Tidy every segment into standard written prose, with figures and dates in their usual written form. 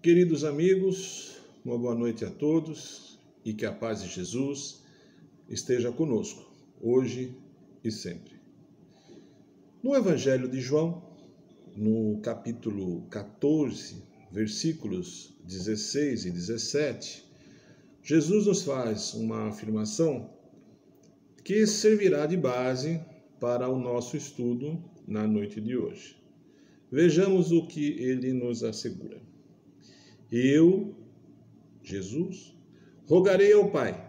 Queridos amigos, uma boa noite a todos e que a paz de Jesus esteja conosco, hoje e sempre. No Evangelho de João, no capítulo 14, versículos 16 e 17, Jesus nos faz uma afirmação que servirá de base para o nosso estudo na noite de hoje. Vejamos o que ele nos assegura. Eu, Jesus, rogarei ao Pai,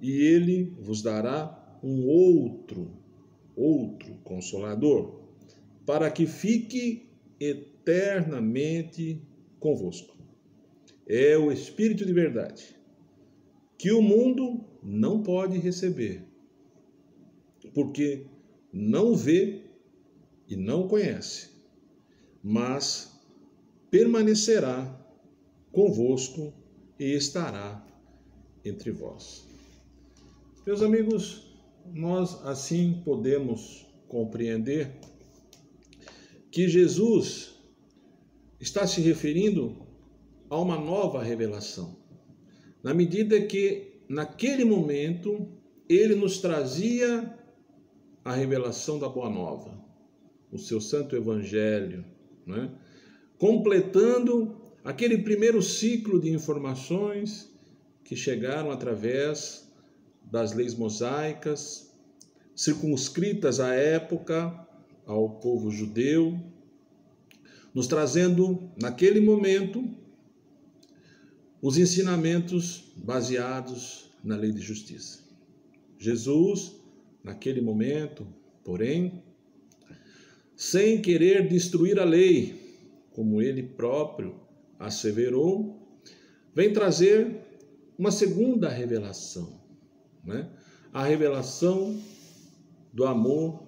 e ele vos dará um outro Consolador, para que fique eternamente convosco. É o Espírito de verdade, que o mundo não pode receber, porque não o vê e não o conhece, mas permanecerá convosco e estará entre vós. Meus amigos, nós assim podemos compreender que Jesus está se referindo a uma nova revelação, na medida que, naquele momento, ele nos trazia a revelação da Boa Nova, o seu Santo Evangelho, né? Completando aquele primeiro ciclo de informações que chegaram através das leis mosaicas, circunscritas à época ao povo judeu, nos trazendo, naquele momento, os ensinamentos baseados na lei de justiça. Jesus, naquele momento, porém, sem querer destruir a lei, como ele próprio asseverou, vem trazer uma segunda revelação, né? A revelação do amor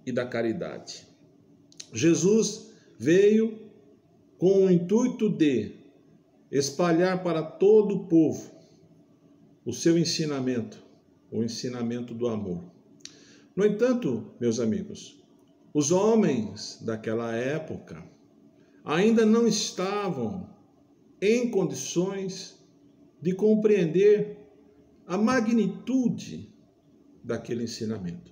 e da caridade. Jesus veio com o intuito de espalhar para todo o povo o seu ensinamento, o ensinamento do amor. No entanto, meus amigos, os homens daquela época ainda não estavam em condições de compreender a magnitude daquele ensinamento.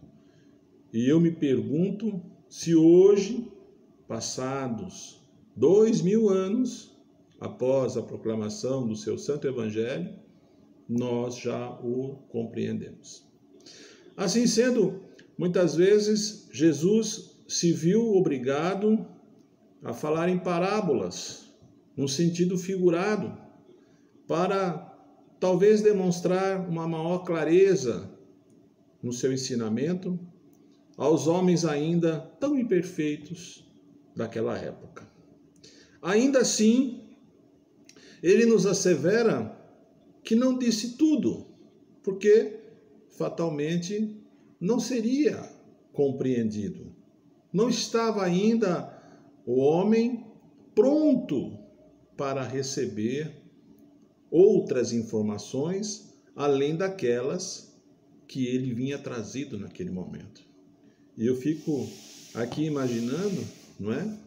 E eu me pergunto se hoje, passados 2000 anos após a proclamação do seu Santo Evangelho, nós já o compreendemos. Assim sendo, muitas vezes Jesus se viu obrigado a falar em parábolas, num sentido figurado, para talvez demonstrar uma maior clareza no seu ensinamento aos homens ainda tão imperfeitos daquela época. Ainda assim, ele nos assevera que não disse tudo, porque fatalmente não seria compreendido. Não estava ainda o homem pronto para receber outras informações além daquelas que ele vinha trazido naquele momento. E eu fico aqui imaginando, não é?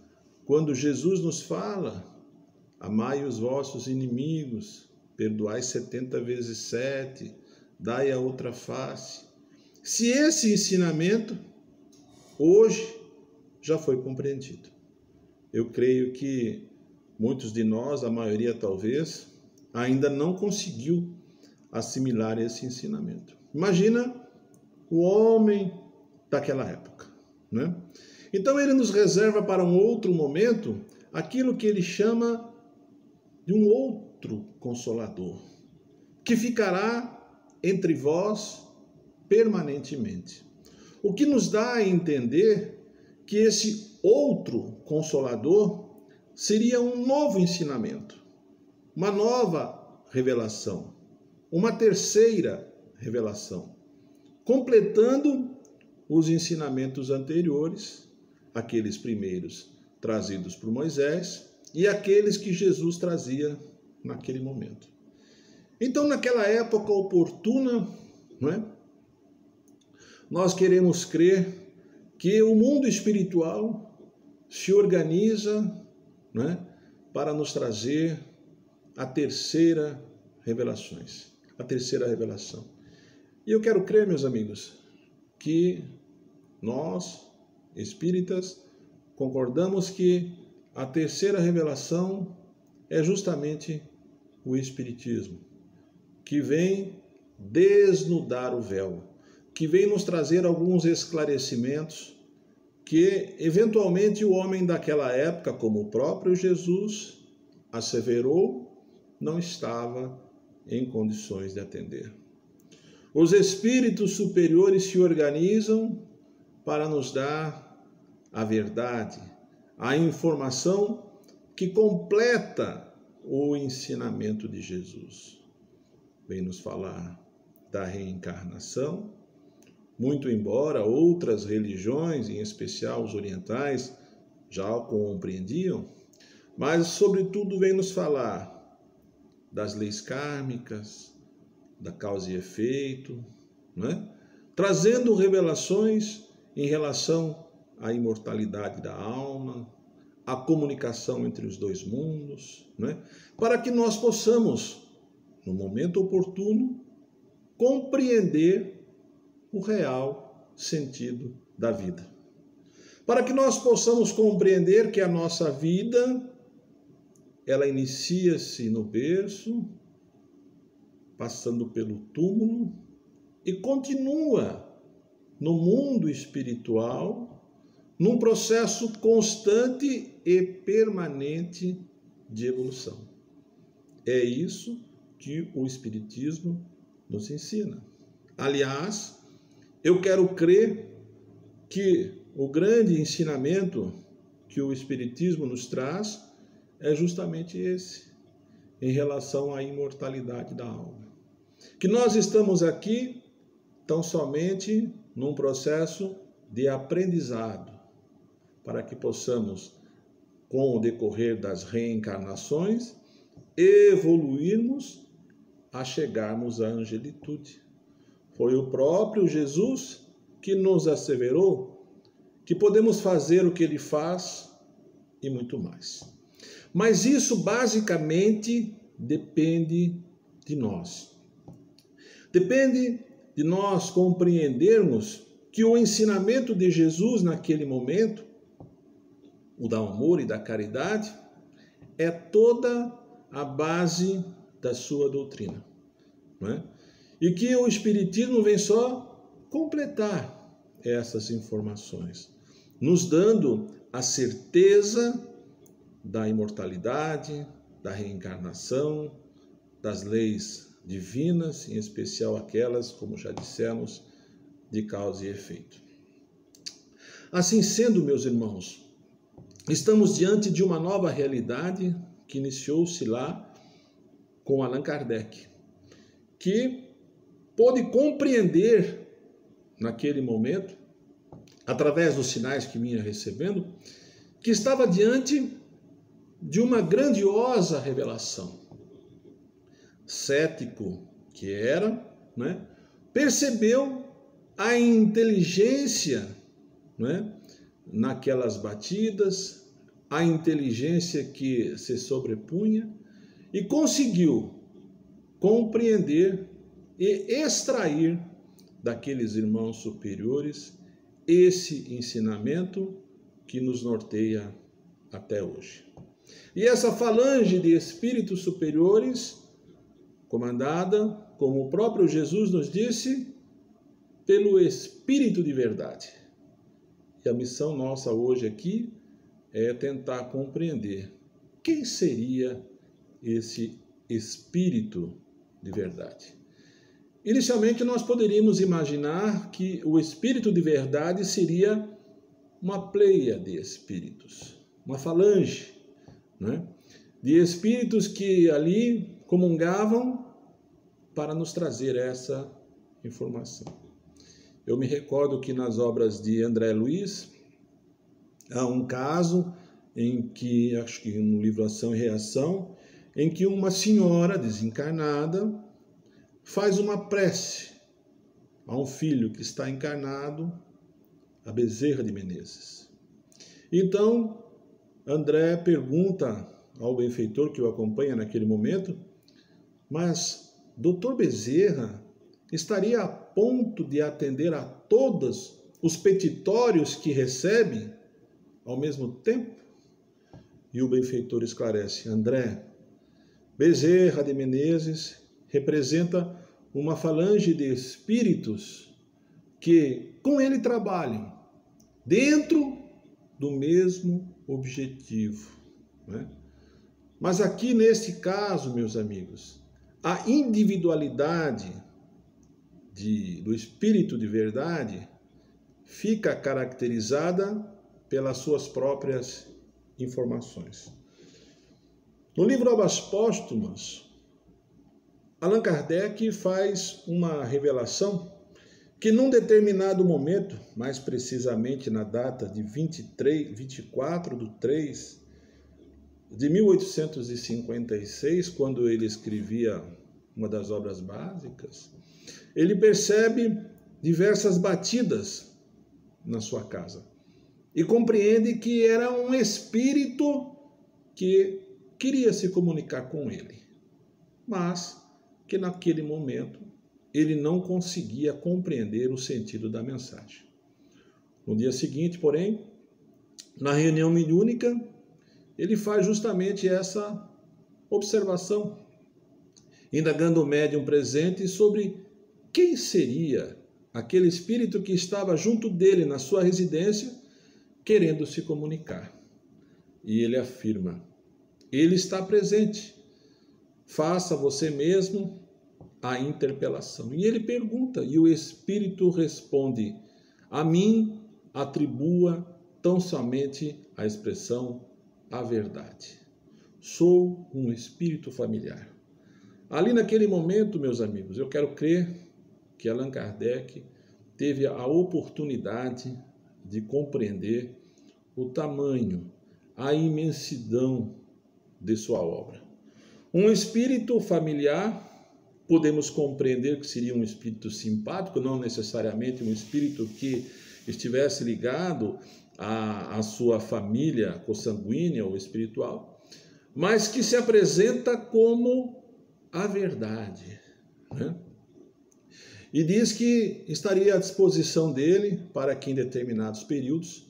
Quando Jesus nos fala: amai os vossos inimigos, perdoai 70 vezes 7, dai a outra face. Se esse ensinamento hoje já foi compreendido, eu creio que muitos de nós, a maioria talvez, ainda não conseguiu assimilar esse ensinamento. Imagina o homem daquela época, né? Então ele nos reserva para um outro momento aquilo que ele chama de um outro Consolador, que ficará entre vós permanentemente. O que nos dá a entender que esse outro Consolador seria um novo ensinamento, uma nova revelação, uma terceira revelação, completando os ensinamentos anteriores, aqueles primeiros trazidos por Moisés e aqueles que Jesus trazia naquele momento. Então, naquela época oportuna, não é? Nós queremos crer que o mundo espiritual se organiza, não é? para nos trazer a terceira revelação. E eu quero crer, meus amigos, que nós, espíritas, concordamos que a terceira revelação é justamente o Espiritismo, que vem desnudar o véu, que vem nos trazer alguns esclarecimentos que, eventualmente, o homem daquela época, como o próprio Jesus asseverou, não estava em condições de atender. Os espíritos superiores se organizam para nos dar a verdade, a informação que completa o ensinamento de Jesus. Vem nos falar da reencarnação, muito embora outras religiões, em especial os orientais, já o compreendiam, mas sobretudo vem nos falar das leis kármicas, da causa e efeito, né? Trazendo revelações em relação à imortalidade da alma, à comunicação entre os dois mundos, né? Para que nós possamos, no momento oportuno, compreender o real sentido da vida. Para que nós possamos compreender que a nossa vida, ela inicia-se no berço, passando pelo túmulo e continua no mundo espiritual, num processo constante e permanente de evolução. É isso que o Espiritismo nos ensina. Aliás, eu quero crer que o grande ensinamento que o Espiritismo nos traz é justamente esse, em relação à imortalidade da alma. Que nós estamos aqui tão somente num processo de aprendizado, para que possamos, com o decorrer das reencarnações, evoluirmos a chegarmos à angelitude. Foi o próprio Jesus que nos asseverou que podemos fazer o que ele faz e muito mais. Mas isso basicamente depende de nós. Depende de nós compreendermos que o ensinamento de Jesus naquele momento, o do amor e da caridade, é toda a base da sua doutrina, não é? E que o Espiritismo vem só completar essas informações, nos dando a certeza da imortalidade, da reencarnação, das leis divinas, em especial aquelas, como já dissemos, de causa e efeito. Assim sendo, meus irmãos, estamos diante de uma nova realidade que iniciou-se lá com Allan Kardec, que pôde compreender naquele momento, através dos sinais que vinha recebendo, que estava diante de uma grandiosa revelação. Cético que era, né, percebeu a inteligência, né, naquelas batidas, a inteligência que se sobrepunha e conseguiu compreender e extrair daqueles irmãos superiores esse ensinamento que nos norteia até hoje. E essa falange de espíritos superiores, comandada, como o próprio Jesus nos disse, pelo Espírito de verdade. E a missão nossa hoje aqui é tentar compreender quem seria esse Espírito de verdade. Inicialmente, nós poderíamos imaginar que o Espírito de verdade seria uma pleia de espíritos, uma falange, né, de espíritos que ali comungavam para nos trazer essa informação. Eu me recordo que nas obras de André Luiz, há um caso em que, acho que no livro Ação e Reação, em que uma senhora desencarnada faz uma prece a um filho que está encarnado, a Bezerra de Menezes. Então, André pergunta ao benfeitor que o acompanha naquele momento, mas Dr. Bezerra estaria a ponto de atender a todos os petitórios que recebe ao mesmo tempo? E o benfeitor esclarece: André, Bezerra de Menezes representa uma falange de espíritos que com ele trabalham dentro do mesmo objetivo, né? Mas aqui nesse caso, meus amigos, a individualidade do espírito de verdade fica caracterizada pelas suas próprias informações. No livro Obras Póstumas, Allan Kardec faz uma revelação que num determinado momento, mais precisamente na data de 24/3 de 1856, quando ele escrevia uma das obras básicas, ele percebe diversas batidas na sua casa e compreende que era um espírito que queria se comunicar com ele, mas que naquele momento ele não conseguia compreender o sentido da mensagem. No dia seguinte, porém, na reunião mediúnica, ele faz justamente essa observação, indagando o médium presente sobre quem seria aquele espírito que estava junto dele na sua residência, querendo se comunicar. E ele afirma: ele está presente, faça você mesmo a interpelação. E ele pergunta, e o espírito responde: a mim atribua tão somente a expressão a verdade. Sou um espírito familiar. Ali naquele momento, meus amigos, eu quero crer que Allan Kardec teve a oportunidade de compreender o tamanho, a imensidão de sua obra. Um espírito familiar, podemos compreender que seria um espírito simpático, não necessariamente um espírito que estivesse ligado à sua família consanguínea ou espiritual, mas que se apresenta como a verdade, né? E diz que estaria à disposição dele para que em determinados períodos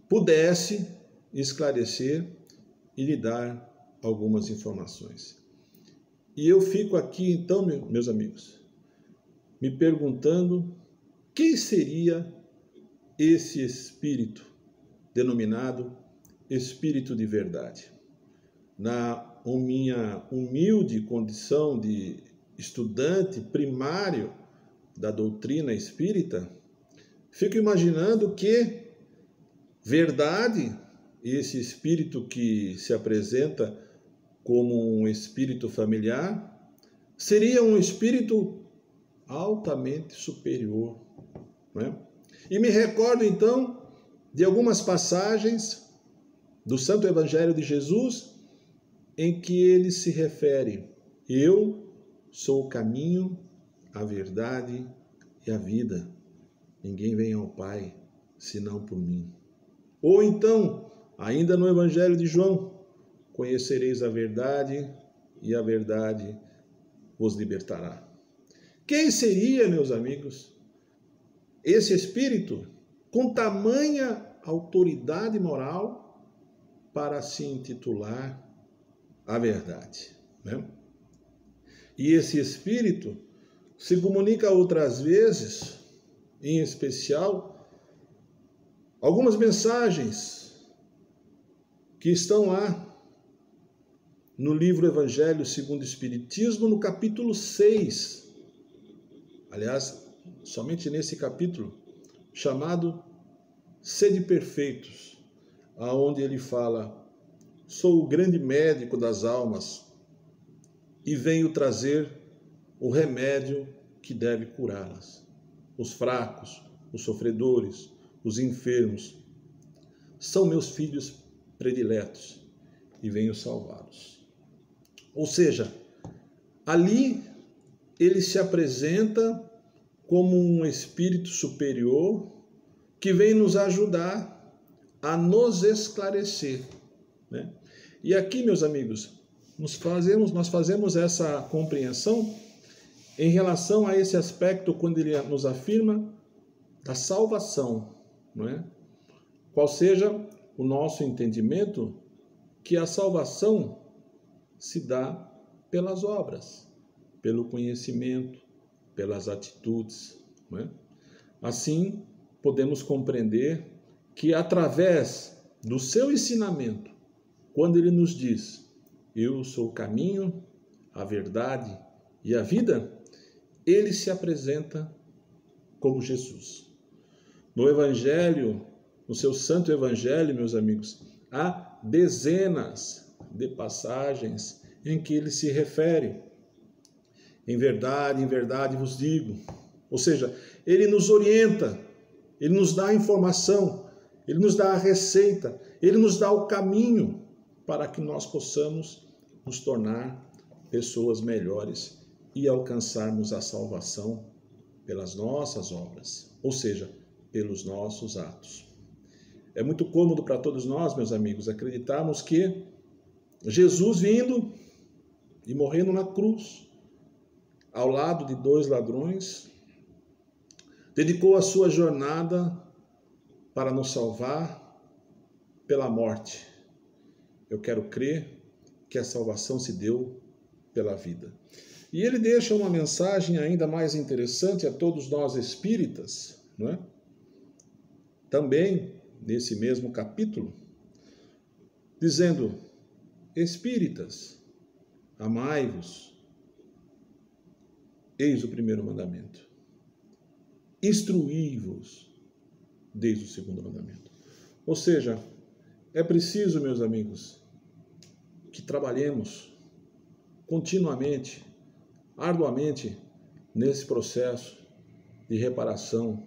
pudesse esclarecer e lhe dar algumas informações. E eu fico aqui então, meus amigos, me perguntando quem seria esse espírito denominado espírito de verdade. Na minha humilde condição de estudante primário da doutrina espírita, fico imaginando que verdade, esse espírito que se apresenta como um espírito familiar, seria um espírito altamente superior, né? E me recordo então de algumas passagens do Santo Evangelho de Jesus em que ele se refere: eu sou o caminho, a verdade e a vida. Ninguém vem ao Pai senão por mim. Ou então, ainda no Evangelho de João: conhecereis a verdade e a verdade vos libertará. Quem seria, meus amigos, esse espírito com tamanha autoridade moral para se intitular a verdade, né? E esse espírito se comunica outras vezes, em especial, algumas mensagens que estão lá no livro Evangelho segundo o Espiritismo, no capítulo 6. Aliás, somente nesse capítulo, chamado Sede Perfeitos, aonde ele fala: sou o grande médico das almas e venho trazer o remédio que deve curá-las. Os fracos, os sofredores, os enfermos são meus filhos prediletos e venho salvá-los. Ou seja, ali ele se apresenta como um espírito superior que vem nos ajudar a nos esclarecer, né? E aqui, meus amigos, nós fazemos essa compreensão em relação a esse aspecto quando ele nos afirma da salvação, não é? Qual seja o nosso entendimento que a salvação se dá pelas obras, pelo conhecimento, pelas atitudes, não é? Assim, podemos compreender que através do seu ensinamento, quando ele nos diz: eu sou o caminho, a verdade e a vida, ele se apresenta como Jesus. No Evangelho, no seu Santo Evangelho, meus amigos, há dezenas de passagens em que ele se refere. Em verdade vos digo. Ou seja, ele nos orienta, ele nos dá a informação, ele nos dá a receita, ele nos dá o caminho para que nós possamos nos tornar pessoas melhores e alcançarmos a salvação pelas nossas obras, ou seja, pelos nossos atos. É muito cômodo para todos nós, meus amigos, acreditarmos que Jesus vindo e morrendo na cruz, ao lado de 2 ladrões, dedicou a sua jornada para nos salvar pela morte. Eu quero crer que a salvação se deu pela vida. E ele deixa uma mensagem ainda mais interessante a todos nós espíritas, não é? Também nesse mesmo capítulo, dizendo: espíritas, amai-vos, eis o primeiro mandamento. Instruí-vos, desde o segundo mandamento. Ou seja, é preciso, meus amigos, que trabalhemos continuamente, arduamente, nesse processo de reparação,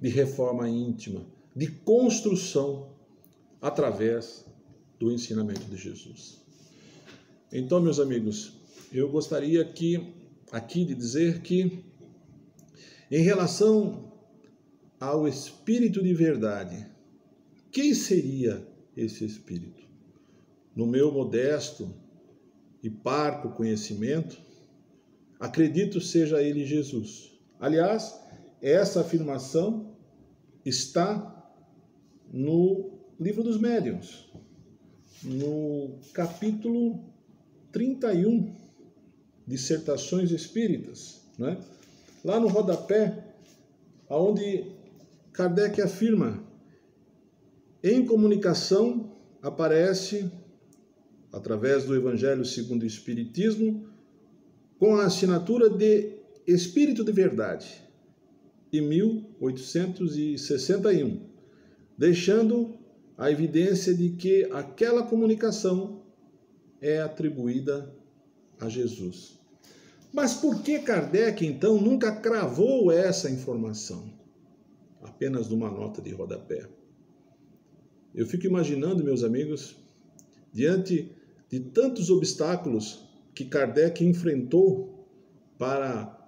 de reforma íntima, de construção através do ensinamento de Jesus. Então, meus amigos, eu gostaria aqui de dizer que, em relação ao Espírito de verdade, quem seria esse Espírito? No meu modesto e parco conhecimento, acredito seja ele Jesus. Aliás, essa afirmação está no Livro dos Médiuns, no capítulo 31, Dissertações Espíritas, né? Lá no rodapé, onde Kardec afirma: em comunicação aparece, através do Evangelho segundo o Espiritismo, com a assinatura de Espírito de Verdade, em 1861, deixando a evidência de que aquela comunicação é atribuída a Jesus. Mas por que Kardec, então, nunca cravou essa informação? Apenas numa nota de rodapé. Eu fico imaginando, meus amigos, diante de tantos obstáculos que Kardec enfrentou para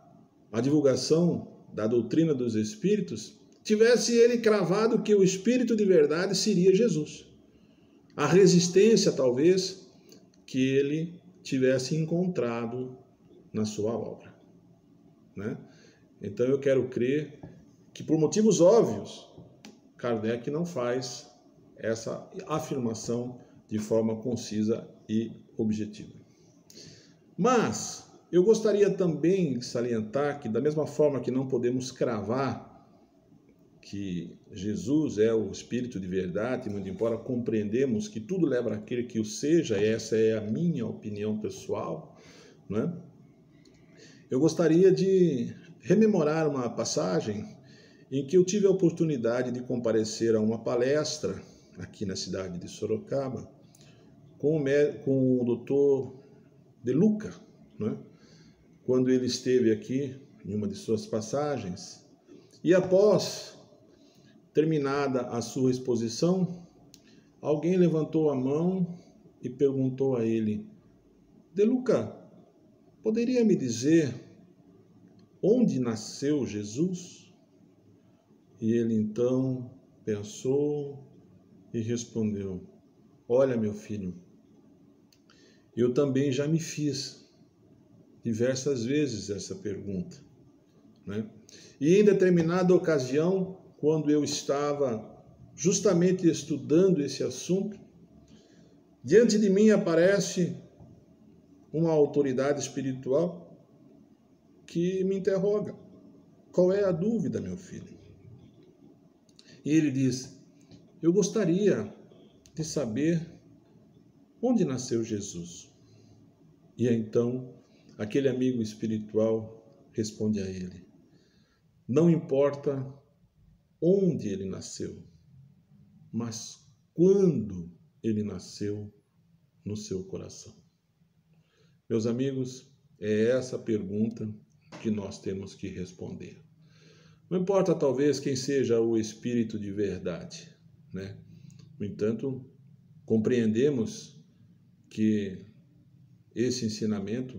a divulgação da doutrina dos espíritos, tivesse ele cravado que o Espírito de verdade seria Jesus. A resistência, talvez, que ele tivesse encontrado na sua obra, né? Então eu quero crer que, por motivos óbvios, Kardec não faz essa afirmação de forma concisa e objetiva. Mas eu gostaria também de salientar que, da mesma forma que não podemos cravar que Jesus é o Espírito de verdade, muito embora compreendemos que tudo leva a crer que o seja, essa é a minha opinião pessoal, né? Eu gostaria de rememorar uma passagem em que eu tive a oportunidade de comparecer a uma palestra aqui na cidade de Sorocaba com o Dr. De Luca, né? Quando ele esteve aqui em uma de suas passagens, e após terminada a sua exposição, alguém levantou a mão e perguntou a ele: De Luca, poderia me dizer onde nasceu Jesus? E ele então pensou e respondeu: Olha, meu filho, Eu também já me fiz diversas vezes essa pergunta, né? E em determinada ocasião, quando eu estava justamente estudando esse assunto, diante de mim aparece uma autoridade espiritual que me interroga: qual é a dúvida, meu filho? E ele diz: eu gostaria de saber onde nasceu Jesus. E então aquele amigo espiritual responde a ele: não importa onde ele nasceu, mas quando ele nasceu no seu coração. Meus amigos, é essa pergunta que nós temos que responder. Não importa talvez quem seja o Espírito de verdade, né? No entanto, compreendemos que esse ensinamento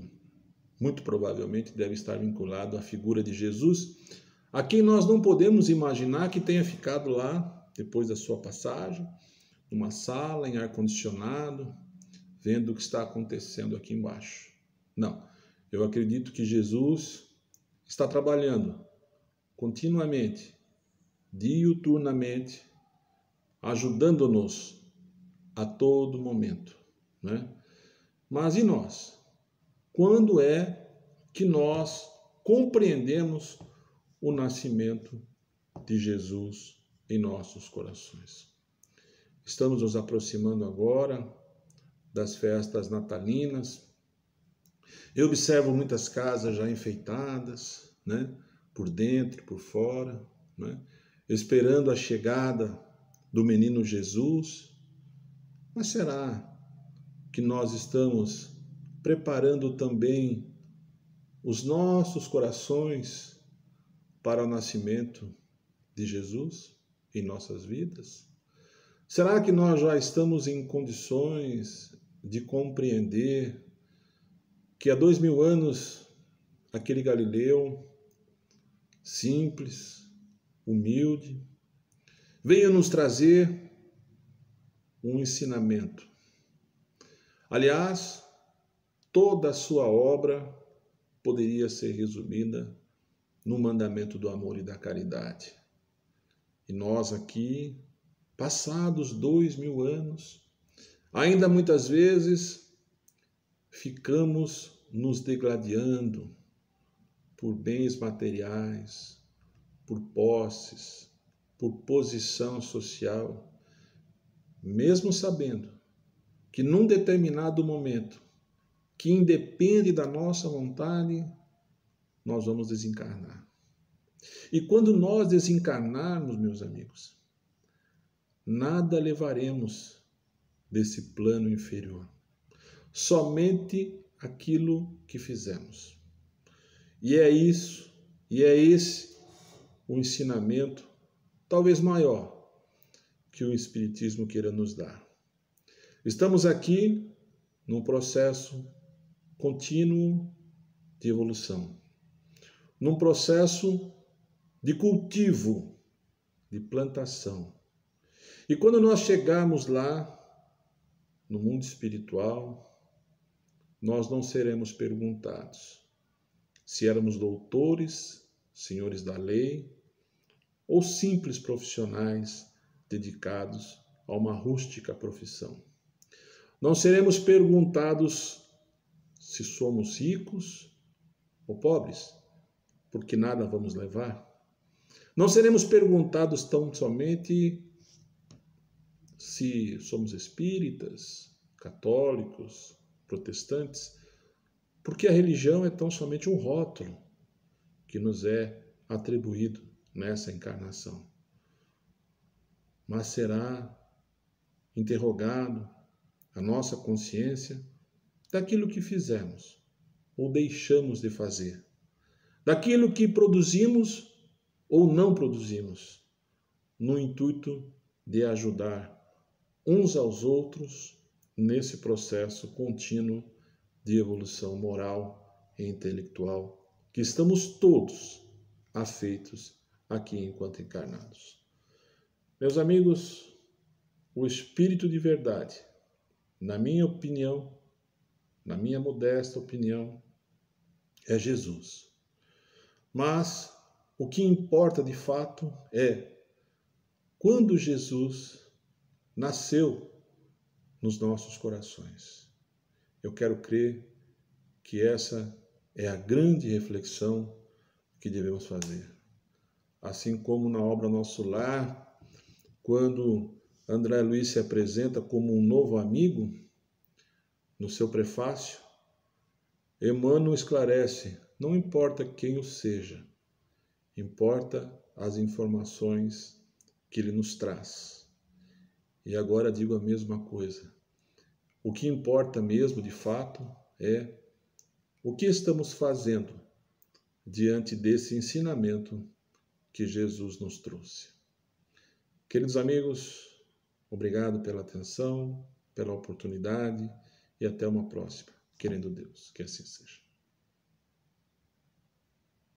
muito provavelmente deve estar vinculado à figura de Jesus, a quem nós não podemos imaginar que tenha ficado lá, depois da sua passagem, numa sala em ar-condicionado, vendo o que está acontecendo aqui embaixo. Não, eu acredito que Jesus está trabalhando continuamente, diuturnamente, ajudando-nos a todo momento, né? Mas e nós? Quando é que nós compreendemos o nascimento de Jesus em nossos corações? Estamos nos aproximando agora das festas natalinas. Eu observo muitas casas já enfeitadas, né? Por dentro, por fora, né? Esperando a chegada do menino Jesus. Mas será que nós estamos preparando também os nossos corações para o nascimento de Jesus em nossas vidas? Será que nós já estamos em condições de compreender que há 2000 anos aquele Galileu, simples, humilde, veio nos trazer um ensinamento? Aliás, toda a sua obra poderia ser resumida no mandamento do amor e da caridade. E nós aqui, passados 2000 anos, ainda muitas vezes ficamos nos degladiando por bens materiais, por posses, por posição social, mesmo sabendo que num determinado momento, que independe da nossa vontade, nós vamos desencarnar. E quando nós desencarnarmos, meus amigos, nada levaremos desse plano inferior. Somente aquilo que fizemos. E é isso, e é esse o ensinamento, talvez maior, que o Espiritismo queira nos dar. Estamos aqui num processo contínuo de evolução, num processo de cultivo, de plantação. E quando nós chegarmos lá, no mundo espiritual, nós não seremos perguntados se éramos doutores, senhores da lei, ou simples profissionais dedicados a uma rústica profissão. Não seremos perguntados se somos ricos ou pobres, porque nada vamos levar. Não seremos perguntados tão somente se somos espíritas, católicos, protestantes, porque a religião é tão somente um rótulo que nos é atribuído nessa encarnação. Mas será interrogado a nossa consciência daquilo que fizemos ou deixamos de fazer, daquilo que produzimos ou não produzimos, no intuito de ajudar uns aos outros nesse processo contínuo de evolução moral e intelectual que estamos todos afeitos aqui enquanto encarnados. Meus amigos, o Espírito de verdade, na minha opinião, na minha modesta opinião, é Jesus. Mas o que importa de fato é quando Jesus nasceu nos nossos corações. Eu quero crer que essa é a grande reflexão que devemos fazer. Assim como na obra Nosso Lar, quando André Luiz se apresenta como um novo amigo, no seu prefácio, Emmanuel esclarece: não importa quem o seja, importa as informações que ele nos traz. E agora digo a mesma coisa. O que importa mesmo, de fato, é o que estamos fazendo diante desse ensinamento que Jesus nos trouxe. Queridos amigos, obrigado pela atenção, pela oportunidade e até uma próxima, querendo Deus, que assim seja.